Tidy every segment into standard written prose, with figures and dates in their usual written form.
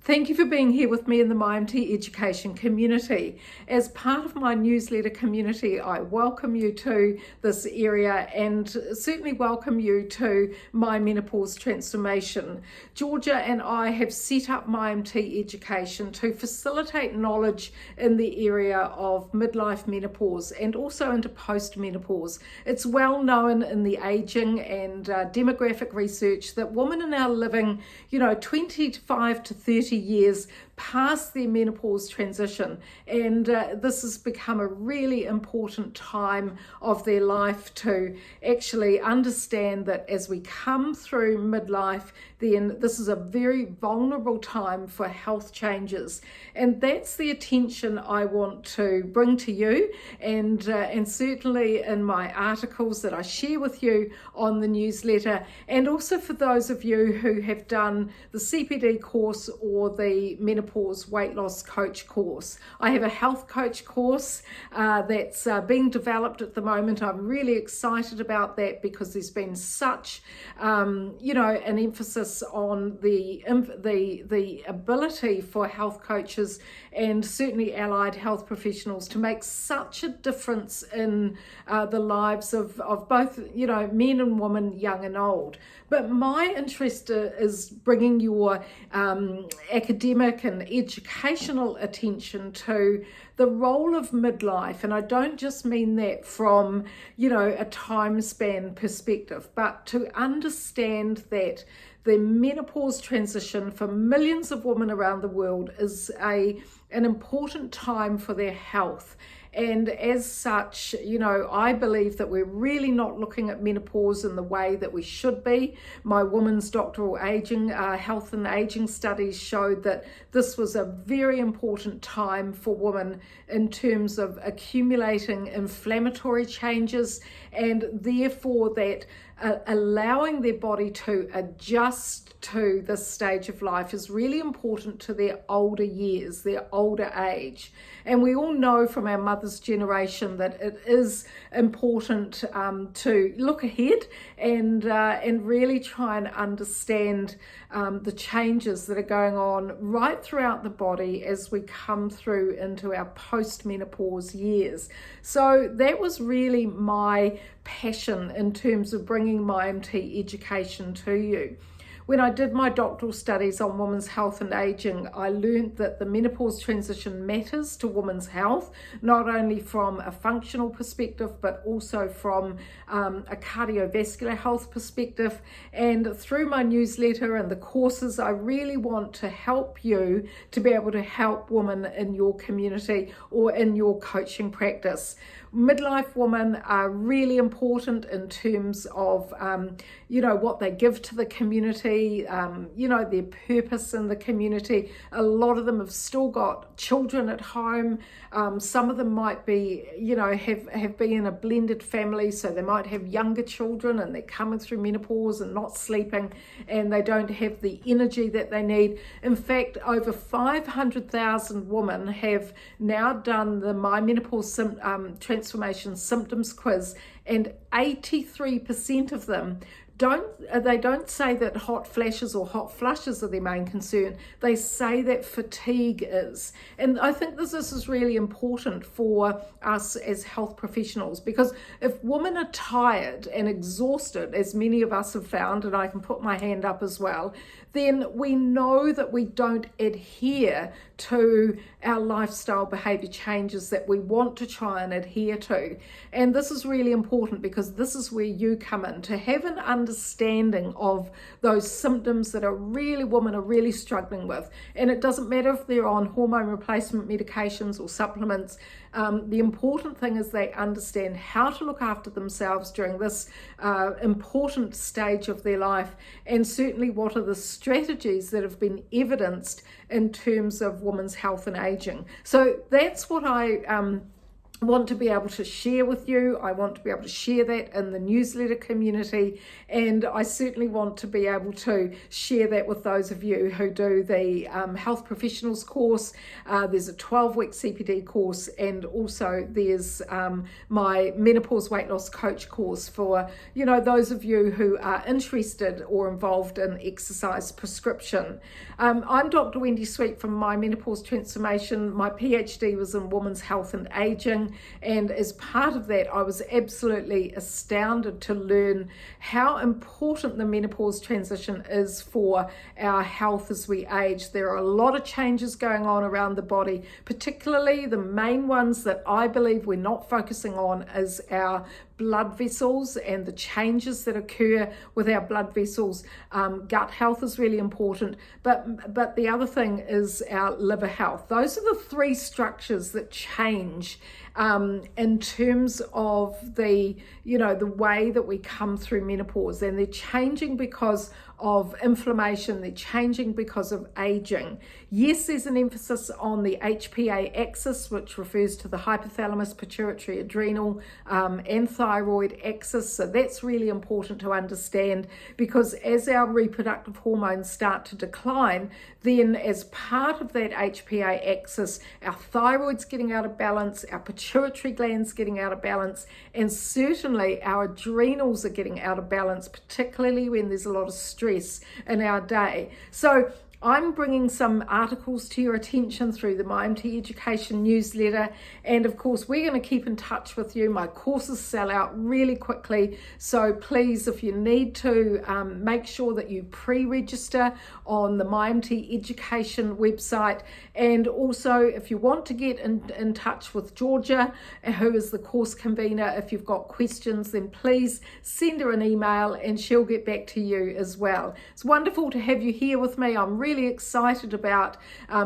Thank you for being here with me in the MyMT education community. As part of my newsletter community, I welcome you to this area and certainly welcome you to my Menopause Transformation. Georgia and I have set up MyMT education to facilitate knowledge in the area of midlife menopause and also into post-menopause. It's well known in the aging and demographic research that women are now living, 25 to 30 years past their menopause transition, and this has become a really important time of their life to actually understand that as we come through midlife, then this is a very vulnerable time for health changes, and that's the attention I want to bring to you, and certainly in my articles that I share with you on the newsletter, and also for those of you who have done the CPD course or the menopause weight loss coach course. I have a health coach course that's being developed at the moment. I'm really excited about that because there's been such an emphasis on the ability for health coaches and certainly allied health professionals to make such a difference in the lives of both men and women, young and old. But my interest is bringing your academic and educational attention to the role of midlife, and I don't just mean that from a time span perspective, but to understand that the menopause transition for millions of women around the world is an important time for their health. And as such, I believe that we're really not looking at menopause in the way that we should be. My women's doctoral aging, health and aging studies showed that this was a very important time for women in terms of accumulating inflammatory changes, and therefore that allowing their body to adjust to this stage of life is really important to their older years, their older age. And we all know from our mother's generation that it is important to look ahead and really try and understand the changes that are going on right throughout the body as we come through into our post-menopause years. So that was really my passion in terms of bringing MyMT education to you. When I did my doctoral studies on women's health and aging, I learned that the menopause transition matters to women's health, not only from a functional perspective, but also from a cardiovascular health perspective. And through my newsletter and the courses, I really want to help you to be able to help women in your community or in your coaching practice. Midlife women are really important in terms of, what they give to the community, their purpose in the community. A lot of them have still got children at home. Some of them might be, have been in a blended family, so they might have younger children and they're coming through menopause and not sleeping, and they don't have the energy that they need. In fact, over 500,000 women have now done the MyMenopause Transformation Symptoms Quiz, and 83% of them don't say that hot flashes or hot flushes are their main concern. They say that fatigue is. And I think this is really important for us as health professionals, because if women are tired and exhausted, as many of us have found, and I can put my hand up as well, then we know that we don't adhere to our lifestyle behavior changes that we want to try and adhere to. And this is really important because this is where you come in, to have an understanding of those symptoms that women are really struggling with. And it doesn't matter if they're on hormone replacement medications or supplements. The important thing is they understand how to look after themselves during this important stage of their life, and certainly what are the strategies that have been evidenced in terms of women's health and aging. So that's what I want to be able to share with you. I want to be able to share that in the newsletter community, and I certainly want to be able to share that with those of you who do the health professionals course. There's a 12-week CPD course, and also there's my menopause weight loss coach course for those of you who are interested or involved in exercise prescription. I'm Dr. Wendy Sweet from MyMenopause Transformation. My PhD was in women's health and aging. And as part of that, I was absolutely astounded to learn how important the menopause transition is for our health as we age. There are a lot of changes going on around the body, particularly the main ones that I believe we're not focusing on is our blood vessels and the changes that occur with our blood vessels. Gut health is really important, but the other thing is our liver health. Those are the three structures that change in terms of the way that we come through menopause, and they're changing because of inflammation, they're changing because of aging. Yes, there's an emphasis on the HPA axis, which refers to the hypothalamus, pituitary, adrenal, and thyroid axis. So that's really important to understand, because as our reproductive hormones start to decline, then as part of that HPA axis, our thyroid's getting out of balance, our pituitary gland's getting out of balance, and certainly our adrenals are getting out of balance, particularly when there's a lot of stress in our day. So I'm bringing some articles to your attention through the MyMT Education newsletter, and of course we're going to keep in touch with you. My courses sell out really quickly, so please, if you need to, make sure that you pre-register on the MyMT Education website. And also, if you want to get in touch with Georgia, who is the course convener, if you've got questions, then please send her an email and she'll get back to you as well. It's wonderful to have you here with me. I'm really excited about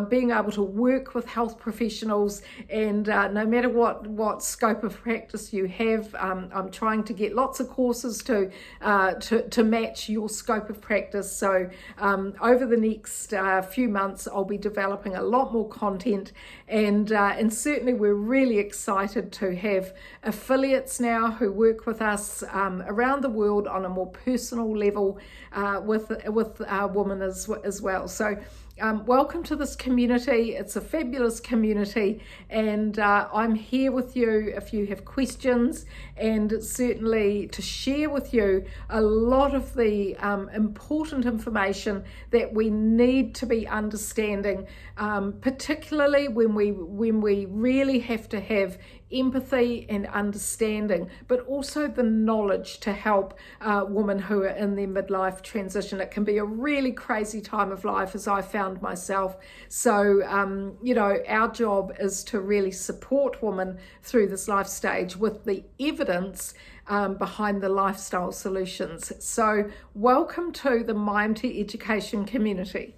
being able to work with health professionals, and no matter what scope of practice you have, I'm trying to get lots of courses to match your scope of practice. So over the next few months I'll be developing a lot more content, and certainly we're really excited to have affiliates now who work with us around the world on a more personal level with women as well. So welcome to this community. It's a fabulous community, and I'm here with you if you have questions, and certainly to share with you a lot of the important information that we need to be understanding, particularly when we really have to have empathy and understanding, but also the knowledge to help women who are in their midlife transition. It can be a really crazy time of life, as I found myself. So, our job is to really support women through this life stage with the evidence behind the lifestyle solutions. So, welcome to the MyMT Education community.